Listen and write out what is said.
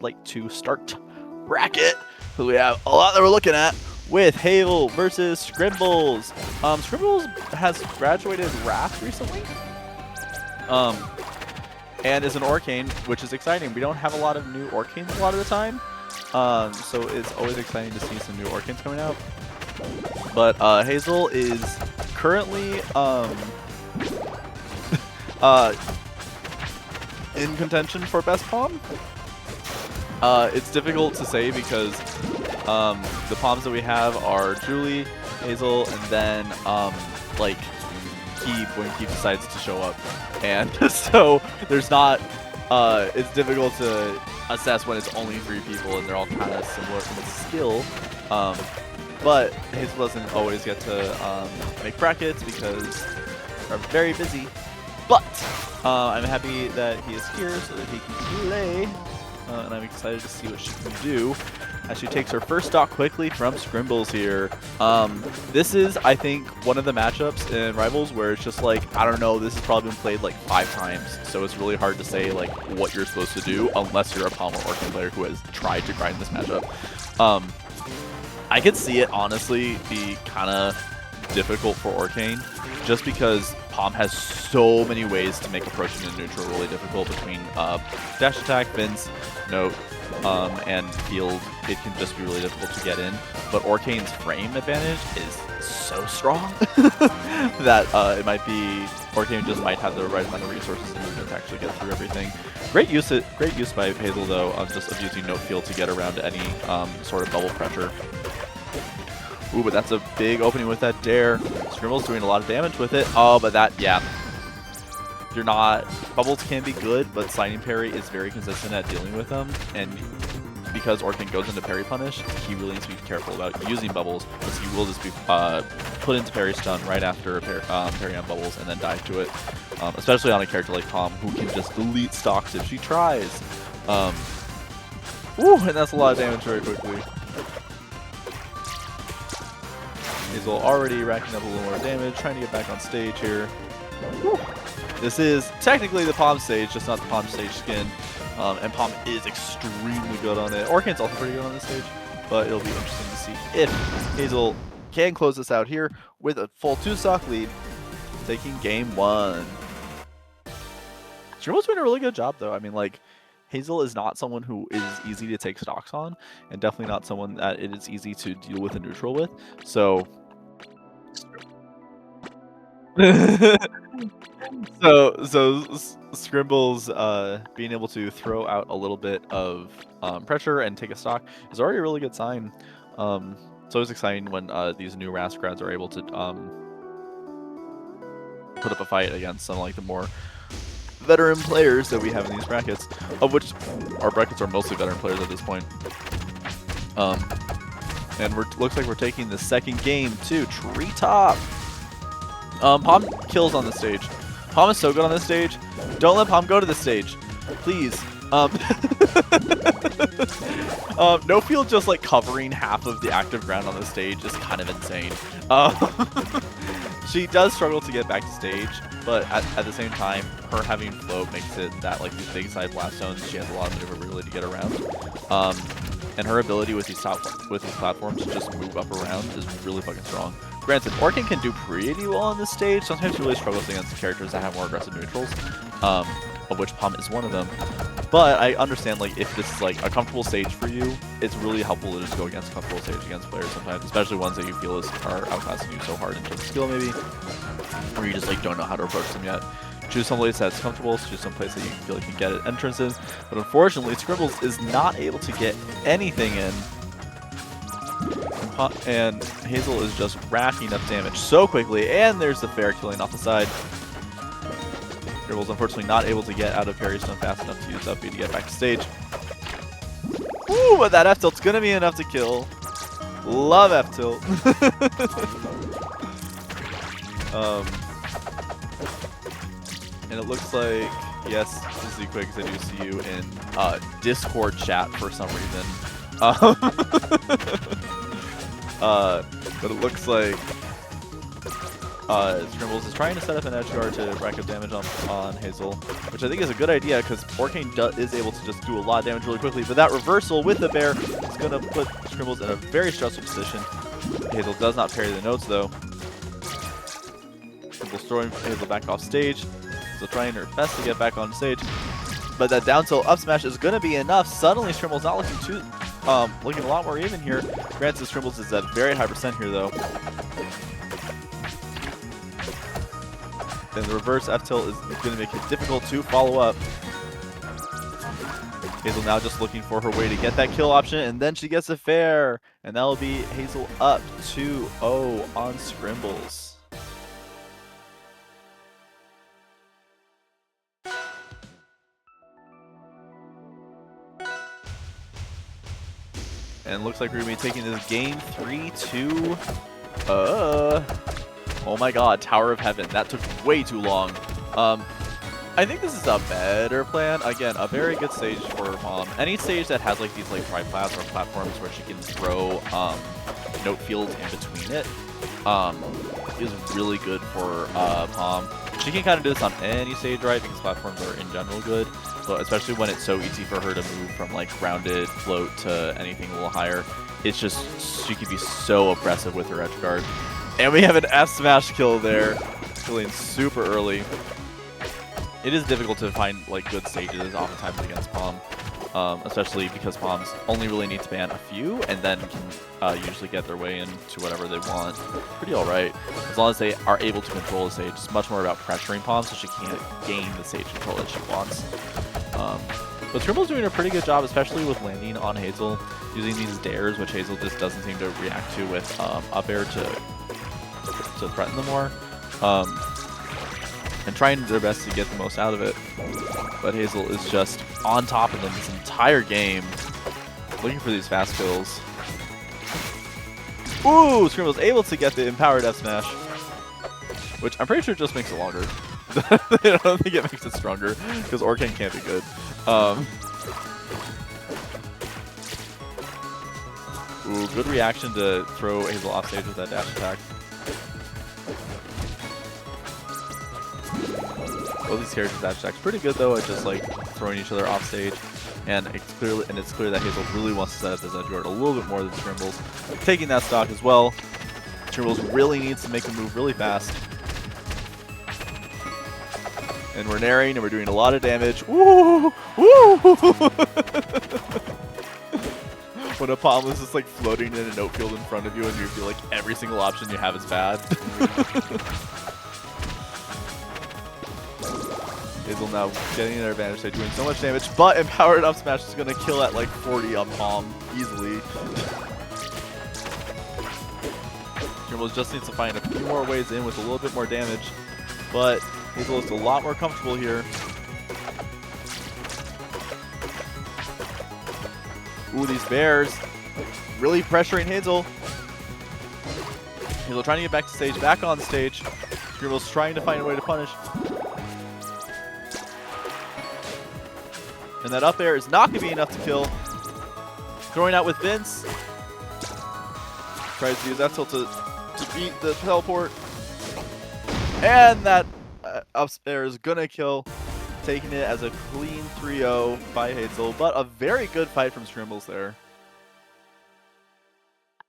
like to start bracket. So we have a lot that we're looking at with Hazel versus Skrimbles. Skrimbles has graduated Wrath recently. And is an Orcane, which is exciting. We don't have a lot of new Orcanes a lot of the time. So it's always exciting to see some new Orcanes coming out. But Hazel is currently in contention for best Pomme. It's difficult to say because the Pommes that we have are Julie, Hazel, and then like Keep when Keep decides to show up, and so there's not. It's difficult to assess when it's only 3 people and they're all kind of similar in skill. But Hazel doesn't always get to make brackets because they're very busy. But I'm happy that he is here so that he can play, and I'm excited to see what she can do as she takes her first stock quickly from Skrimbles here. This is, I think, one of the matchups in Rivals where it's just like, I don't know, this has probably been played like 5 times, so it's really hard to say like what you're supposed to do unless you're a Pomme or Orcane player who has tried to grind this matchup. I could see it honestly be kind of difficult for Orcane just because Pomme has so many ways to make approaching in neutral really difficult between dash attack, Vince, note, and field. It can just be really difficult to get in. But Orcane's frame advantage is so strong that it might be Orcane just might have the right amount of resources and movement to actually get through everything. Great use by Hazel though, just of using note field to get around any sort of bubble pressure. Ooh, but that's a big opening with that dare. Skrimbles doing a lot of damage with it. Oh, but that, yeah. You're not... Bubbles can be good, but sliding parry is very consistent at dealing with them. And because Orcane goes into parry punish, he really needs to be careful about using bubbles, because he will just be put into parry stun right after parry on bubbles and then dive to it. Especially on a character like Pomme, who can just delete stocks if she tries. Ooh, and that's a lot of damage very quickly. Hazel already racking up a little more damage, trying to get back on stage here. Whew. This is technically the Pomme stage, just not the Pomme stage skin. And Pomme is extremely good on it. Orcane's also pretty good on this stage, but it'll be interesting to see if Hazel can close this out here with a full 2-stock lead, taking game 1. Skrimbles doing a really good job though. I mean, like, Hazel is not someone who is easy to take stocks on, and definitely not someone that it is easy to deal with a neutral with. So, Skrimbles being able to throw out a little bit of pressure and take a stock is already a really good sign. So it's exciting when these new RAS grads are able to put up a fight against some like the more veteran players that we have in these brackets, of which our brackets are mostly veteran players at this point. And looks like we're taking the second game to Treetop. Pomme kills on the stage. Pomme is so good on this stage. Don't let Pomme go to this stage, please. No field just like covering half of the active ground on the stage is kind of insane. She does struggle to get back to stage, but at the same time, her having float makes it that like these big side blast zones, she has a lot of maneuverability to get around. And her ability with these platforms to just move up around is really fucking strong. Granted, Orcane can do pretty well on this stage. Sometimes she really struggles against characters that have more aggressive neutrals, of which Pomme is one of them. But I understand, like, if this is like a comfortable stage for you, it's really helpful to just go against comfortable stage against players sometimes, especially ones that you feel are outclassing you so hard in terms of skill maybe, or you just like don't know how to approach them yet. Choose some place that's comfortable, choose some place that you feel like you can get entrances. But unfortunately, Skrimbles is not able to get anything in. And Hazel is just racking up damage so quickly, and there's the fair killing off the side. Skrimbles unfortunately not able to get out of parry stun fast enough to use up B to get back to stage. Ooh, but that F tilt's gonna be enough to kill. Love F tilt. And it looks like, yes, this is quick because I do see you in Discord chat for some reason. But it looks like Skrimbles is trying to set up an edge guard to rack up damage on Hazel, which I think is a good idea because Orcane is able to just do a lot of damage really quickly. But that reversal with the bear is going to put Skrimbles in a very stressful position. Hazel does not parry the notes though. Skrimbles throwing Hazel back off stage, so trying her best to get back on stage. But that down tilt up smash is going to be enough. Suddenly Skrimbles not looking a lot more even here. Granted, Skrimbles is at very high percent here though. Then the reverse F tilt is going to make it difficult to follow up. Hazel now just looking for her way to get that kill option, and then she gets a fair. And that'll be Hazel up 2-0 on Skrimbles. And it looks like we're going to be taking this game 3-2. Oh my god, Tower of Heaven. That took way too long. I think this is a better plan. Again, a very good stage for Pomme. Any stage that has like these like triplats or platforms where she can throw note fields in between it is really good for Pomme. She can kind of do this on any stage, right? Because platforms are in general good. But especially when it's so easy for her to move from like grounded float to anything a little higher. It's just, she can be so oppressive with her edge guard. And we have an F smash kill there, killing super early. It is difficult to find like good stages oftentimes against Pomme, especially because Pommes only really need to ban a few and then can usually get their way into whatever they want. Pretty alright, as long as they are able to control the stage. It's much more about pressuring Pomme so she can't gain the stage control that she wants. But Skrimbles doing a pretty good job, especially with landing on Hazel, using these dares, which Hazel just doesn't seem to react to with up air to threaten them more. And trying their best to get the most out of it. But Hazel is just on top of them this entire game, looking for these fast kills. Ooh, Skrimbles able to get the empowered F smash, which I'm pretty sure just makes it longer. I don't think it makes it stronger, because Orcane can't be good. Ooh, good reaction to throw Hazel off stage with that dash attack. Both these characters' dash attacks pretty good though at just like throwing each other off stage, and it's clear that Hazel really wants to set up this edge guard a little bit more than Skrimbles. Taking that stock as well. Skrimbles really needs to make a move really fast. And we're narrowing and we're doing a lot of damage. Woo! Woo! When a Pomme is just like floating in a note field in front of you and you feel like every single option you have is bad. Hazel now getting their advantage, they're doing so much damage, but empowered up smash is going to kill at like 40 on Pomme easily. Skrimbles just needs to find a few more ways in with a little bit more damage, but Hazel looks a lot more comfortable here. Ooh, these bears really pressuring Hazel. Hazel trying to get back to stage, back on stage. Skrimbles trying to find a way to punish. And that up air is not going to be enough to kill. Throwing out with Vince. Tries to use that tilt to beat the teleport. And that up air is going to kill. Taking it as a clean 3-0 by Hazel. But a very good fight from Skrimbles there.